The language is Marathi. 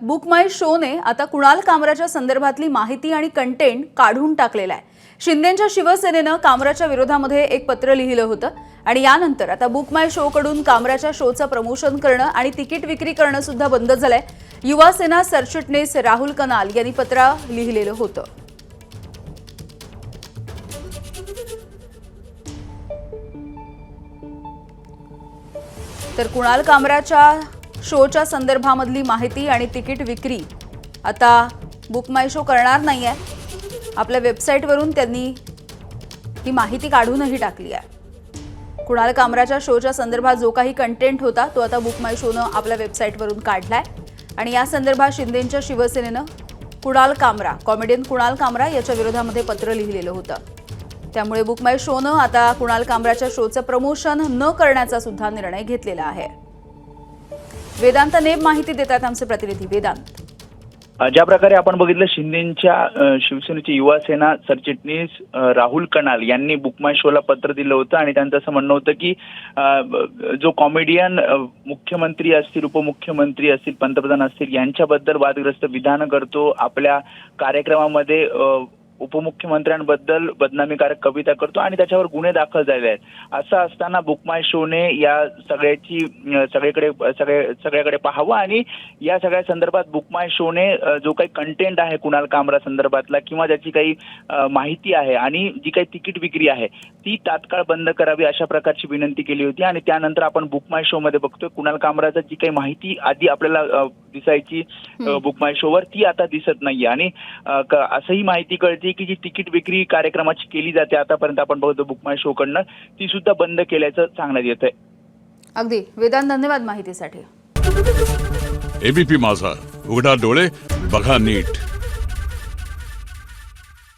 बुक माय शोने आता कुणाल कामराच्या संदर्भातली माहिती आणि कंटेंट काढून टाकलेला आहे। शिंदेंच्या शिवसेनेनं कामराच्या विरोधामध्ये एक पत्र लिहिलं होतं आणि यानंतर आता बुक माय शो कडून कामराच्या शोचं प्रमोशन करणं आणि तिकीट विक्री करणं सुद्धा बंद झालंय। युवा सेना सरचिटणीस राहुल कनाल यांनी पत्र लिहिलेलं होतं। तर कुणाल कामराच्या शोच्या संदर्भामधली माहिती आणि तिकीट विक्री आता बुक माय शो करणार नाहीये। आपल्या वेबसाईटवरून त्यांनी ही माहिती काढूनही टाकली आहे। कुणाल कामराच्या शोच्या संदर्भात जो काही कंटेंट होता तो आता बुक माय शोनं आपल्या वेबसाईटवरून काढलाय आणि या संदर्भात शिंदेंच्या शिवसेनेनं कुणाल कामरा कॉमेडियन कुणाल कामरा याच्या विरोधामध्ये पत्र लिहिलेलं होतं। त्यामुळे बुक माय शोनं आता कुणाल कामराच्या शोचं प्रमोशन न करण्याचा सुद्धा निर्णय घेतलेला आहे। वेदांत नेब माहिती देतात आमचे प्रतिनिधी वेदांत। ज्या प्रकारे आपण बघितलं शिंदेंच्या शिवसेनेचे युवा सेना सरचिटणीस राहुल कनाल यांनी बुक माय शोला पत्र दिलं होतं आणि त्यांचं असं म्हणणं होतं की जो कॉमेडियन मुख्यमंत्री असतील उपमुख्यमंत्री असतील पंतप्रधान असतील यांच्याबद्दल वादग्रस्त विधान करतो, आपल्या कार्यक्रमामध्ये उपमुख्यमंत्र्यांबद्दल बदनामीकारक कविता करतो आणि त्याच्यावर गुन्हे दाखल झाले आहेत। असं असताना बुक माय शोने या सगळ्याकडे पाहावं आणि या सगळ्या संदर्भात बुक माय शोने जो काही कंटेंट आहे कुणाल कामरा संदर्भातला किंवा ज्याची काही माहिती आहे आणि जी काही तिकीट विक्री आहे ती तात्काळ बंद करावी अशा प्रकारची विनंती केली होती। आणि त्यानंतर आपण बुक माय शो मध्ये बघतोय कुणाल कामराची जी काही माहिती आधी आपल्याला दिसायची बुक माय शोवर ती आता दिसत नाहीये आणि असंही माहिती कळते की जी तिकीट विक्री कार्यक्रमाची केली जाते आतापर्यंत आपण बघतो बुक माय शो कडनं ती सुद्धा बंद केल्याचं सांगण्यात येतंय। अगदी वेदांत, धन्यवाद माहितीसाठी। एबीपी माझा, उघडा डोळे बघा नीट।